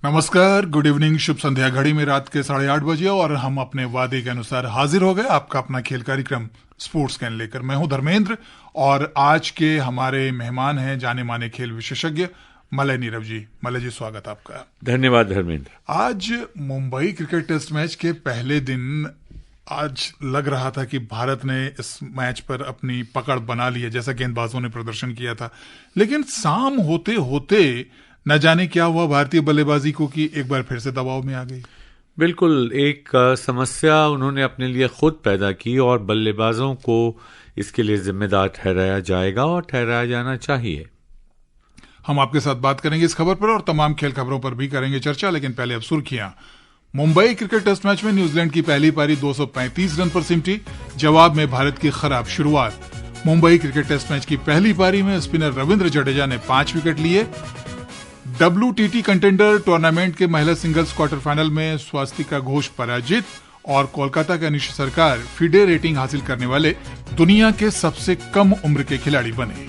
नमस्कार, good evening, शुभ संध्या। घड़ी में रात के 8:30 और हम अपने वादे के अनुसार हाजिर हो गए आपका अपना खेल कार्यक्रम स्पोर्ट्स कैन लेकर। मैं हूं धर्मेंद्र और आज के हमारे मेहमान हैं जाने माने खेल विशेषज्ञ मलय नीरव जी। मलय जी, स्वागत आपका। धन्यवाद धर्मेंद्र। आज मुंबई क्रिकेट टेस्ट मैच के पहले दिन आज लग रहा था कि भारत ने इस मैच पर अपनी पकड़ बना ली है, जैसा गेंदबाजों ने प्रदर्शन किया था। लेकिन शाम होते होते न जाने क्या हुआ भारतीय बल्लेबाजी को कि एक बार फिर से दबाव में आ गई। बिल्कुल, एक समस्या उन्होंने अपने लिए खुद पैदा की और बल्लेबाजों को इसके लिए जिम्मेदार ठहराया जाएगा और ठहराया जाना चाहिए। हम आपके साथ बात करेंगे इस खबर पर और तमाम खेल खबरों पर भी करेंगे चर्चा, लेकिन पहले अब सुर्खियां। मुंबई क्रिकेट टेस्ट मैच में न्यूजीलैंड की पहली पारी 235 रन पर सिमटी। जवाब में भारत की खराब शुरुआत। मुंबई क्रिकेट टेस्ट मैच की पहली पारी में स्पिनर रविंद्र जडेजा ने 5 विकेट लिए। WTT कंटेंडर टूर्नामेंट के महिला सिंगल्स क्वार्टर फाइनल में स्वास्तिका घोष पराजित और कोलकाता के अनिशा सरकार फिडे रेटिंग हासिल करने वाले दुनिया के सबसे कम उम्र के खिलाड़ी बने।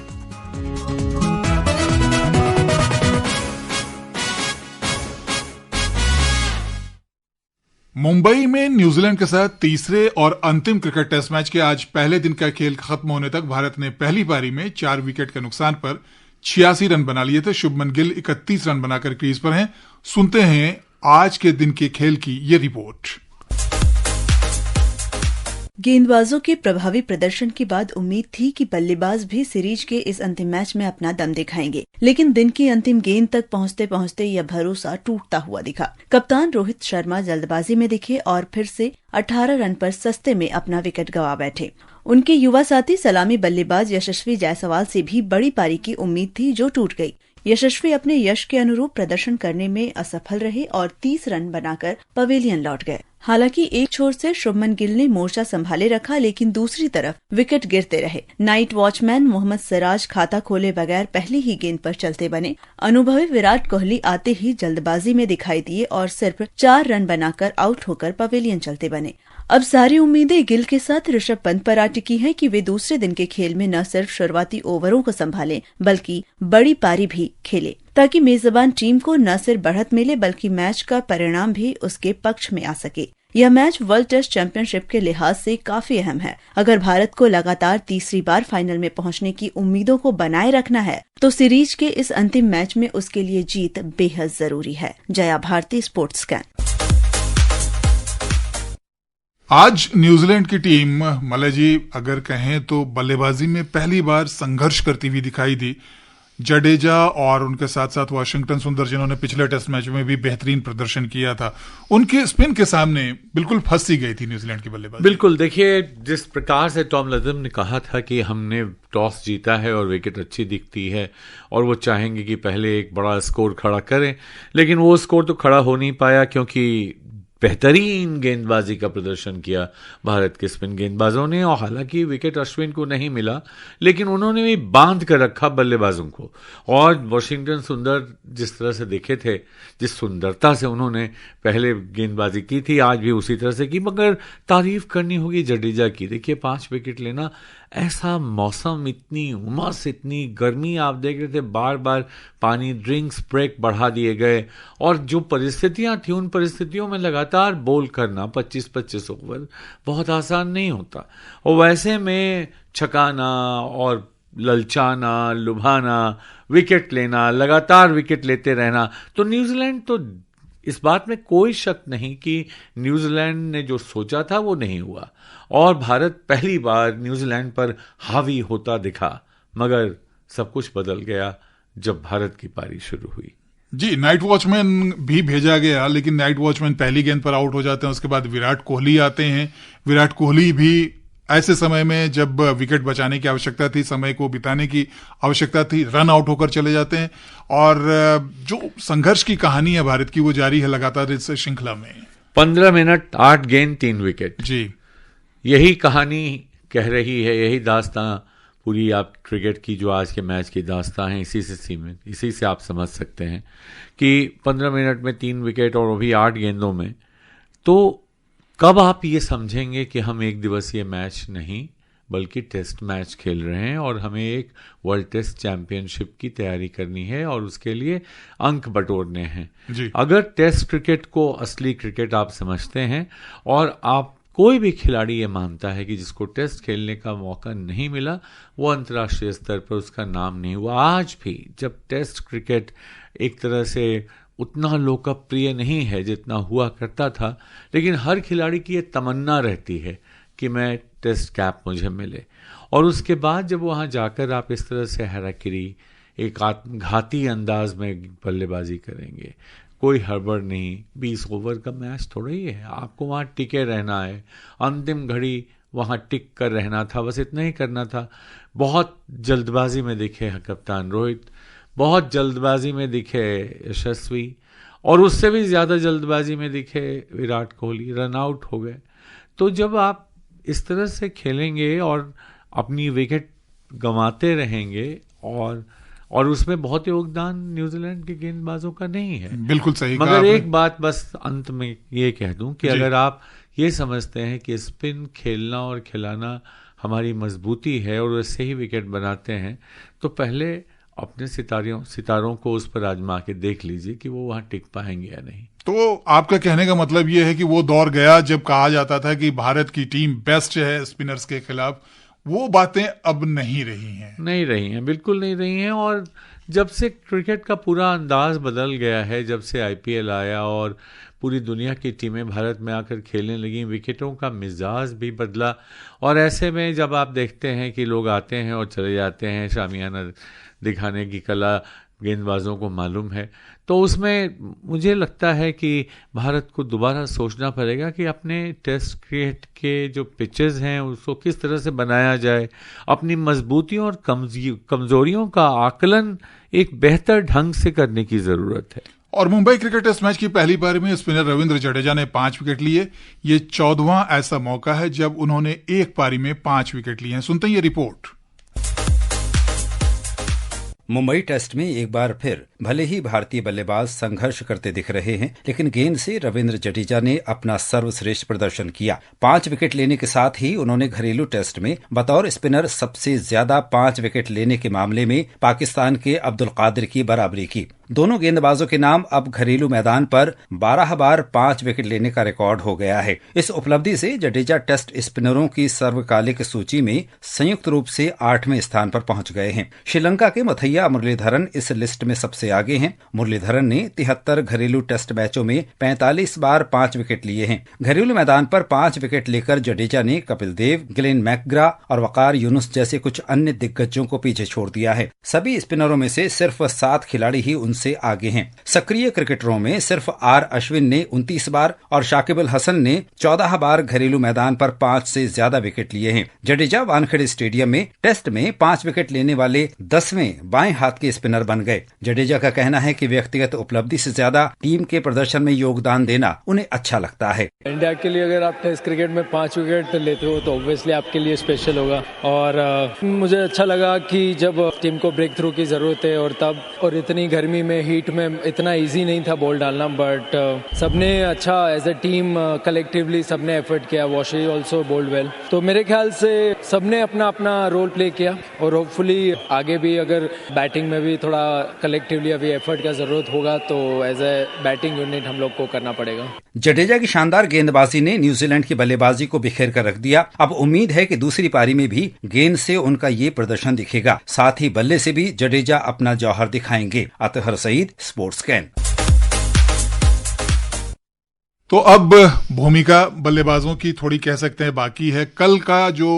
मुंबई में न्यूजीलैंड के साथ तीसरे और अंतिम क्रिकेट टेस्ट मैच के आज पहले दिन का खेल खत्म होने तक भारत ने पहली पारी में 4 विकेट के नुकसान पर 86 रन बना लिए थे। शुभमन गिल 31 रन बनाकर क्रीज पर हैं। सुनते हैं आज के दिन के खेल की ये रिपोर्ट। गेंदबाजों के प्रभावी प्रदर्शन के बाद उम्मीद थी कि बल्लेबाज भी सीरीज के इस अंतिम मैच में अपना दम दिखाएंगे, लेकिन दिन की अंतिम गेंद तक पहुंचते पहुंचते यह भरोसा टूटता हुआ दिखा। कप्तान रोहित शर्मा जल्दबाजी में दिखे और फिर से 18 रन पर सस्ते में अपना विकेट गंवा बैठे। उनके युवा साथी सलामी बल्लेबाज यशस्वी जायसवाल से भी बड़ी पारी की उम्मीद थी, जो टूट गई। यशस्वी अपने यश के अनुरूप प्रदर्शन करने में असफल रहे और 30 रन बनाकर पवेलियन लौट गए। हालांकि एक छोर से शुभमन गिल ने मोर्चा संभाले रखा, लेकिन दूसरी तरफ विकेट गिरते रहे। नाइट वॉचमैन मोहम्मद सिराज खाता खोले बगैर पहली ही गेंद पर चलते बने। अनुभवी विराट कोहली आते ही जल्दबाजी में दिखाई दिए और सिर्फ 4 रन बनाकर आउट होकर पवेलियन चलते बने। अब सारी उम्मीदें गिल के साथ ऋषभ पंत पर आ टिकी हैं कि वे दूसरे दिन के खेल में न सिर्फ शुरुआती ओवरों को संभालें बल्कि बड़ी पारी भी खेले, ताकि मेजबान टीम को न सिर्फ बढ़त मिले बल्कि मैच का परिणाम भी उसके पक्ष में आ सके। यह मैच वर्ल्ड टेस्ट चैंपियनशिप के लिहाज से काफी अहम है। अगर भारत को लगातार तीसरी बार फाइनल में पहुंचने की उम्मीदों को बनाए रखना है तो सीरीज के इस अंतिम मैच में उसके लिए जीत बेहद जरूरी है। Jaya Bharti, sports can. आज न्यूजीलैंड की टीम, मलय जी, अगर कहें तो बल्लेबाजी में पहली बार संघर्ष करती हुई दिखाई दी। जडेजा और उनके साथ साथ वाशिंगटन सुंदर, जिन्होंने पिछले टेस्ट मैच में भी बेहतरीन प्रदर्शन किया था, उनके स्पिन के सामने बिल्कुल फंस सी गई थी न्यूजीलैंड की बल्लेबाजी। बिल्कुल, देखिए, जिस प्रकार से टॉम लैथम ने कहा था कि हमने टॉस जीता है और विकेट अच्छी दिखती है और वो चाहेंगे कि पहले एक बड़ा स्कोर खड़ा करें, लेकिन वो स्कोर तो खड़ा हो नहीं पाया क्योंकि बेहतरीन गेंदबाजी का प्रदर्शन किया भारत के स्पिन गेंदबाजों ने। और हालांकि विकेट अश्विन को नहीं मिला, लेकिन उन्होंने भी बांध कर रखा बल्लेबाजों को। और वॉशिंगटन सुंदर जिस तरह से दिखे थे, जिस सुंदरता से उन्होंने पहले गेंदबाजी की थी, आज भी उसी तरह से की। मगर तारीफ करनी होगी जडेजा की। देखिए, 5 विकेट लेना, ऐसा मौसम, इतनी उमस, इतनी गर्मी, आप देख रहे थे बार बार पानी, ड्रिंक्स ब्रेक बढ़ा दिए गए और जो परिस्थितियां थी उन परिस्थितियों में लगातार बोल करना 25-25 ओवर बहुत आसान नहीं होता। और वैसे में छकाना और ललचाना, लुभाना, विकेट लेना, लगातार विकेट लेते रहना, तो न्यूजीलैंड तो इस बात में कोई शक नहीं कि न्यूजीलैंड ने जो सोचा था वो नहीं हुआ और भारत पहली बार न्यूजीलैंड पर हावी होता दिखा। मगर सब कुछ बदल गया जब भारत की पारी शुरू हुई। जी, नाइट वॉचमैन भी भेजा गया, लेकिन नाइट वॉचमैन पहली गेंद पर आउट हो जाते हैं। उसके बाद विराट कोहली आते हैं। विराट कोहली भी ऐसे समय में जब विकेट बचाने की आवश्यकता थी, समय को बिताने की आवश्यकता थी, रन आउट होकर चले जाते हैं। और जो संघर्ष की कहानी है भारत की, वो जारी है लगातार इस श्रृंखला में। 15 मिनट, 8 गेंद, 3 विकेट। जी, यही कहानी कह रही है, यही दास्तां पूरी आप क्रिकेट की जो आज के मैच की दास्तां है, इसी से सीमित, इसी से आप समझ सकते हैं कि 15 मिनट में 3 विकेट और वो भी 8 गेंदों में। तो कब आप ये समझेंगे कि हम एक दिवसीय मैच नहीं बल्कि टेस्ट मैच खेल रहे हैं और हमें एक वर्ल्ड टेस्ट चैंपियनशिप की तैयारी करनी है और उसके लिए अंक बटोरने हैं जी। अगर टेस्ट क्रिकेट को असली क्रिकेट आप समझते हैं और आप कोई भी खिलाड़ी ये मानता है कि जिसको टेस्ट खेलने का मौका नहीं मिला वो अंतर्राष्ट्रीय स्तर पर उसका नाम नहीं हुआ। आज भी जब टेस्ट क्रिकेट एक तरह से उतना लोकप्रिय नहीं है जितना हुआ करता था, लेकिन हर खिलाड़ी की ये तमन्ना रहती है कि मैं टेस्ट कैप मुझे मिले। और उसके बाद जब वहाँ जाकर आप इस तरह से हैराकिरी एक आत्मघाती अंदाज में बल्लेबाजी करेंगे, कोई हड़बड़ नहीं, 20 ओवर का मैच थोड़ा ही है, आपको वहाँ टिके रहना है, अंतिम घड़ी वहाँ टिक कर रहना था, बस इतना ही करना था। बहुत जल्दबाजी में दिखे कप्तान रोहित, बहुत जल्दबाजी में दिखे यशस्वी, और उससे भी ज़्यादा जल्दबाजी में दिखे विराट कोहली, रन आउट हो गए। तो जब आप इस तरह से खेलेंगे और अपनी विकेट गंवाते रहेंगे और उसमें बहुत योगदान न्यूजीलैंड के गेंदबाजों का नहीं है। बिल्कुल सही कहा मगर आपने। एक बात बस अंत में ये कह दूं कि अगर आप ये समझते हैं कि स्पिन खेलना और खिलाना हमारी मजबूती है और वैसे ही विकेट बनाते हैं, तो पहले अपने सितारों को उस पर आजमा के देख लीजिए कि वो वहां टिक पाएंगे या नहीं। तो आपका कहने का मतलब ये है कि वो दौर गया जब कहा जाता था कि भारत की टीम बेस्ट है स्पिनर्स के खिलाफ, वो बातें अब नहीं रही हैं। नहीं रही हैं, बिल्कुल नहीं रही हैं। और जब से क्रिकेट का पूरा अंदाज बदल गया है, जब से आईपीएल आया और पूरी दुनिया की टीमें भारत में आकर खेलने लगी, विकेटों का मिजाज भी बदला। और ऐसे में जब आप देखते हैं कि लोग आते हैं और चले जाते हैं, शामियाना दिखाने की कला गेंदबाजों को मालूम है, तो उसमें मुझे लगता है कि भारत को दोबारा सोचना पड़ेगा कि अपने टेस्ट क्रिकेट के जो पिचेस हैं उसको किस तरह से बनाया जाए, अपनी मजबूतियों और कमजोरियों का आकलन एक बेहतर ढंग से करने की ज़रूरत है। और मुंबई क्रिकेट टेस्ट मैच की पहली पारी में स्पिनर रविंद्र जडेजा ने 5 विकेट लिए। ये 14वां ऐसा मौका है जब उन्होंने एक पारी में 5 विकेट लिए हैं। सुनते हैं ये रिपोर्ट। मुंबई टेस्ट में एक बार फिर भले ही भारतीय बल्लेबाज संघर्ष करते दिख रहे हैं, लेकिन गेंद से रविंद्र जडेजा ने अपना सर्वश्रेष्ठ प्रदर्शन किया। 5 विकेट लेने के साथ ही उन्होंने घरेलू टेस्ट में बतौर स्पिनर सबसे ज्यादा 5 विकेट लेने के मामले में पाकिस्तान के अब्दुल कादिर की बराबरी की। दोनों गेंदबाजों के नाम अब घरेलू मैदान पर 12 बार 5 विकेट लेने का रिकॉर्ड हो गया है। इस उपलब्धि से जडेजा टेस्ट स्पिनरों की सर्वकालिक सूची में संयुक्त रूप से 8वें स्थान पर पहुंच गए हैं। श्रीलंका के मथैया मुरलीधरन इस लिस्ट में सबसे आगे हैं। मुरलीधरन ने 73 घरेलू टेस्ट मैचों में 45 बार 5 विकेट लिए हैं। घरेलू मैदान पर 5 विकेट लेकर जडेजा ने कपिल देव, ग्लेन मैकग्रा और वकार यूनुस जैसे कुछ अन्य दिग्गजों को पीछे छोड़ दिया है। सभी स्पिनरों में से सिर्फ 7 खिलाड़ी ही से आगे हैं। सक्रिय क्रिकेटरों में सिर्फ आर अश्विन ने 29 बार और शाकिब अल हसन ने 14 बार घरेलू मैदान पर 5 से ज्यादा विकेट लिए हैं। जडेजा वानखेड़े स्टेडियम में टेस्ट में 5 विकेट लेने वाले 10वें बाएं हाथ के स्पिनर बन गए। जडेजा का कहना है कि व्यक्तिगत उपलब्धि से ज्यादा टीम के प्रदर्शन में योगदान देना उन्हें अच्छा लगता है। इंडिया के लिए अगर आप टेस्ट क्रिकेट में 5 विकेट लेते हो तो ऑब्वियसली आपके लिए स्पेशल होगा। और मुझे अच्छा लगा कि जब टीम को ब्रेक थ्रू की जरूरत है और इतनी गर्मी में, हीट में इतना इजी नहीं था बॉल डालना, बट सबने अच्छा एज ए टीम कलेक्टिवली सबने एफर्ट किया। Washi also bowled well. तो मेरे ख्याल से सबने अपना अपना रोल प्ले किया और होपफुली आगे भी अगर बैटिंग में भी थोड़ा कलेक्टिवली अभी एफर्ट का जरूरत होगा तो एज ए बैटिंग यूनिट हम लोग को करना पड़ेगा। जडेजा की शानदार गेंदबाजी ने न्यूजीलैंड की बल्लेबाजी को बिखेर कर रख दिया। अब उम्मीद है कि दूसरी पारी में भी गेंद से उनका ये प्रदर्शन दिखेगा, साथ ही बल्ले से भी जडेजा अपना जौहर दिखाएंगे। Athar Saeed, sports can. तो अब भूमिका बल्लेबाजों की थोड़ी कह सकते हैं बाकी है। कल का जो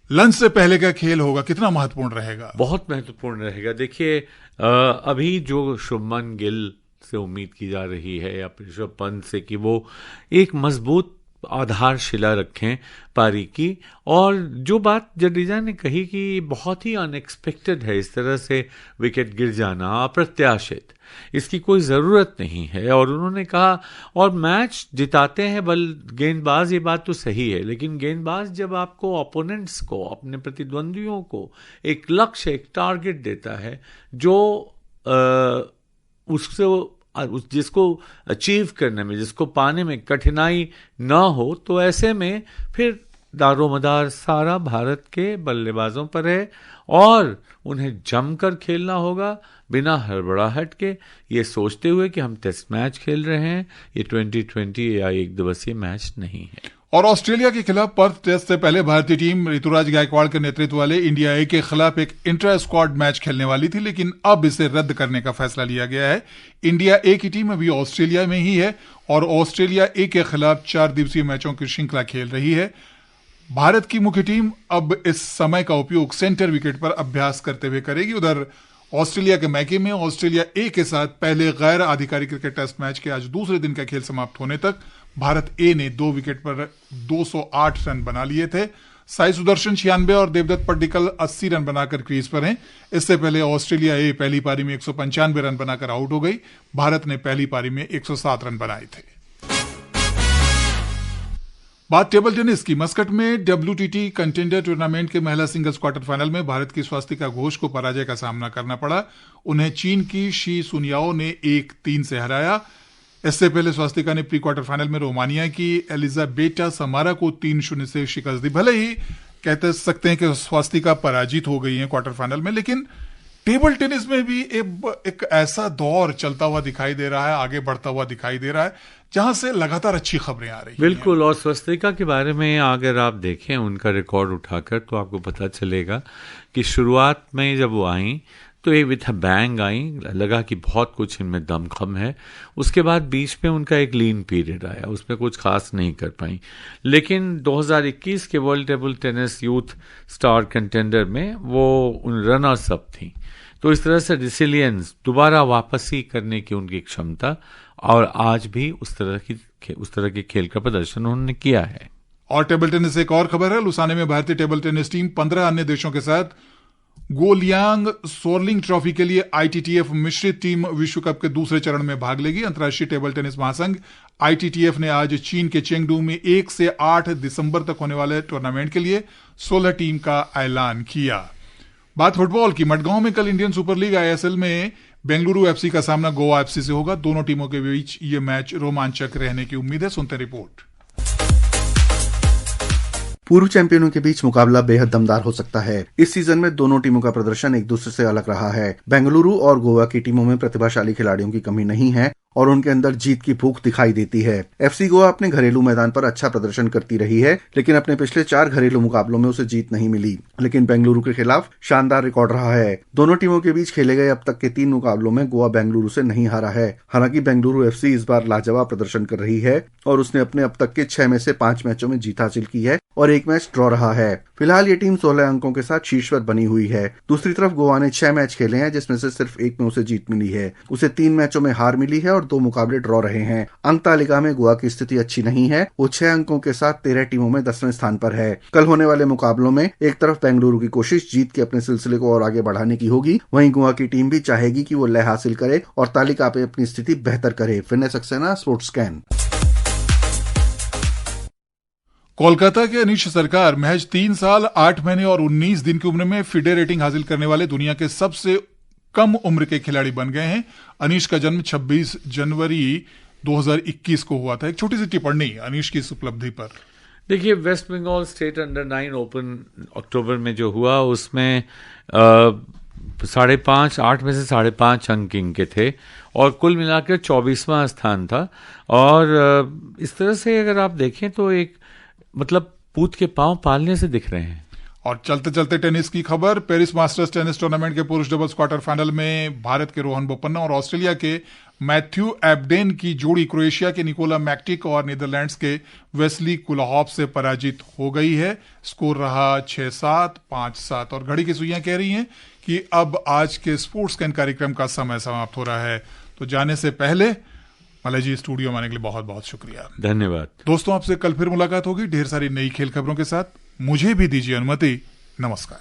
लंच से पहले का खेल होगा कितना महत्वपूर्ण रहेगा? बहुत महत्वपूर्ण रहेगा। देखिए, अभी जो शुभमन गिल से उम्मीद की जा रही है या ऋषभ पंत से कि वो एक मजबूत आधारशिला रखें पारी की, और जो बात जडेजा ने कही कि बहुत ही अनएक्सपेक्टेड है इस तरह से विकेट गिर जाना, अप्रत्याशित, इसकी कोई ज़रूरत नहीं है। और उन्होंने कहा, और मैच जिताते हैं गेंदबाज, ये बात तो सही है, लेकिन गेंदबाज जब आपको ओपोनेंट्स को, अपने प्रतिद्वंदियों को एक लक्ष्य, एक टारगेट देता है जो जिसको अचीव करने में, जिसको पाने में कठिनाई ना हो, तो ऐसे में फिर दारोमदार सारा भारत के बल्लेबाजों पर है और उन्हें जमकर खेलना होगा बिना हड़बड़ाहट के, ये सोचते हुए कि हम टेस्ट मैच खेल रहे हैं, ये 2020 या एक दिवसीय मैच नहीं है। और ऑस्ट्रेलिया के खिलाफ पर्थ टेस्ट से पहले भारतीय टीम ऋतुराज गायकवाड़ के नेतृत्व वाले इंडिया ए के खिलाफ एक इंट्रा स्क्वाड मैच खेलने वाली थी, लेकिन अब इसे रद्द करने का फैसला लिया गया है। इंडिया ए की टीम अभी ऑस्ट्रेलिया में ही है और ऑस्ट्रेलिया ए के खिलाफ 4 दिवसीय मैचों की श्रृंखला खेल रही है। भारत की मुख्य टीम अब इस समय का उपयोग सेंटर विकेट पर अभ्यास करते हुए करेगी। उधर ऑस्ट्रेलिया के मैके में ऑस्ट्रेलिया ए के साथ पहले गैर आधिकारिक क्रिकेट टेस्ट मैच के आज दूसरे दिन का खेल समाप्त होने तक भारत ए ने 2 विकेट पर 208 रन बना लिए थे। साई सुदर्शन 96 और देवदत्त पड्डीकल 80 रन बनाकर क्रीज पर हैं। इससे पहले ऑस्ट्रेलिया ए पहली पारी में 195 रन बनाकर आउट हो गई। भारत ने पहली पारी में 107 रन बनाए थे। बात टेबल टेनिस की। मस्कट में WTT कंटेंडर टूर्नामेंट के महिला सिंगल्स क्वार्टर फाइनल में भारत की स्वास्तिका घोष को पराजय का सामना करना पड़ा। उन्हें चीन की शी सुनियाओ ने 1-3 से हराया। इससे पहले स्वास्तिका ने प्री क्वार्टर फाइनल में रोमानिया की एलिजाबेटा समारा को 3-0 से शिकस्त दी। भले ही कहते सकते हैं कि स्वास्तिका पराजित हो गई हैं क्वार्टर फाइनल में, लेकिन टेबल टेनिस में भी एक ऐसा दौर चलता हुआ दिखाई दे रहा है, आगे बढ़ता हुआ दिखाई दे रहा है, जहां से लगातार अच्छी खबरें आ रही हैं। बिल्कुल। और स्वास्तिका के बारे में अगर आप देखें उनका रिकॉर्ड उठाकर तो आपको पता चलेगा कि शुरुआत में जब वो आई तो एक विथ बैंग आई, लगा कि बहुत कुछ इनमें दमखम है। उसके बाद बीच में उनका एक लीन पीरियड आया, उसमें कुछ खास नहीं कर पाई। लेकिन 2021 के world table tennis youth star contender में वो उन रनर्स अप थी। तो इस तरह से रिसिलियंस, दोबारा वापसी करने की उनकी क्षमता, और आज भी उस तरह के खेल का प्रदर्शन उन्होंने किया है। और टेबल टेनिस से एक और खबर है। लुसाने में भारतीय टेबल टेनिस टीम 15 अन्य देशों के साथ गोलियांग सोर्लिंग ट्रॉफी के लिए ITTF मिश्रित टीम विश्व कप के दूसरे चरण में भाग लेगी। अंतर्राष्ट्रीय टेबल टेनिस महासंघ ITTF ने आज चीन के चेंगडू में 1 से 8 दिसंबर तक होने वाले टूर्नामेंट के लिए 16 टीम का ऐलान किया। बात फुटबॉल की। मडगांव में कल इंडियन सुपर लीग ISL में बेंगलुरु FC का सामना गोवा FC से होगा। दोनों टीमों के बीच ये मैच रोमांचक रहने की उम्मीद है। सुनते रिपोर्ट। पूर्व चैंपियनों के बीच मुकाबला बेहद दमदार हो सकता है। इस सीजन में दोनों टीमों का प्रदर्शन एक दूसरे से अलग रहा है। बेंगलुरु और गोवा की टीमों में प्रतिभाशाली खिलाड़ियों की कमी नहीं है और उनके अंदर जीत की भूख दिखाई देती है। FC गोवा अपने घरेलू मैदान पर अच्छा प्रदर्शन करती रही है, लेकिन अपने पिछले 4 घरेलू मुकाबलों में उसे जीत नहीं मिली। लेकिन बेंगलुरु के खिलाफ शानदार रिकॉर्ड रहा है। दोनों टीमों के बीच खेले गए अब तक के 3 मुकाबलों में गोवा बेंगलुरु से नहीं हारा है। हालांकि बेंगलुरु FC इस बार लाजवाब प्रदर्शन कर रही है और उसने अपने अब तक के 6 में से 5 मैचों में जीत हासिल की है और 1 मैच ड्रॉ रहा है। फिलहाल ये टीम 16 अंकों के साथ शीर्ष पर बनी हुई है। दूसरी तरफ गोवा ने 6 मैच खेले हैं, जिसमें से सिर्फ 1 में उसे जीत मिली है। उसे 3 मैचों में हार मिली है और 2 मुकाबले ड्रॉ रहे हैं। अंक तालिका में गोवा की स्थिति अच्छी नहीं है। वो 6 अंकों के साथ 13 टीमों में 10वें स्थान पर है। कल होने वाले मुकाबलों में एक तरफ बेंगलुरु की कोशिश जीत के अपने सिलसिले को और आगे बढ़ाने की होगी, वहीं गोवा की टीम भी चाहेगी कि वो लय हासिल करे और तालिका पे अपनी स्थिति बेहतर करे। Fitness Saxena, sports scan. Kolkata के अनीश सरकार महज 3 साल 8 महीने और 19 दिन की उम्र में फिडे रेटिंग हासिल करने वाले दुनिया के सबसे कम उम्र के खिलाड़ी बन गए हैं। अनीश का जन्म 26 जनवरी 2021 को हुआ था। एक छोटी सी टिप्पणी अनीश की इस उपलब्धि पर। देखिए, West Bengal state under 9 open अक्टूबर में जो हुआ उसमें 5.5 8 में से 5.5 अंक इनके थे और कुल मिलाकर 24वां स्थान था। और इस तरह से अगर आप देखें तो एक मतलब पूत के पांव पालने से दिख रहे हैं। और चलते चलते टेनिस की खबर। पेरिस मास्टर्स टेनिस टूर्नामेंट के पुरुष डबल्स क्वार्टर फाइनल में भारत के रोहन बोपन्ना और ऑस्ट्रेलिया के मैथ्यू एब्डेन की जोड़ी क्रोएशिया के निकोला मैक्टिक और नीदरलैंड्स के वेस्ली कुलाहॉफ से पराजित हो गई है। स्कोर रहा 6-7, 5-7 और घड़ी की सुइयां कह रही हैं कि अब आज के स्पोर्ट्स कैन कार्यक्रम का समय समाप्त हो रहा है। तो जाने से पहले मलय जी स्टूडियो में आने के लिए बहुत बहुत शुक्रिया। धन्यवाद दोस्तों, आपसे कल फिर मुलाकात होगी ढेर सारी नई खेल खबरों के साथ। मुझे भी दीजिए अनुमति। नमस्कार।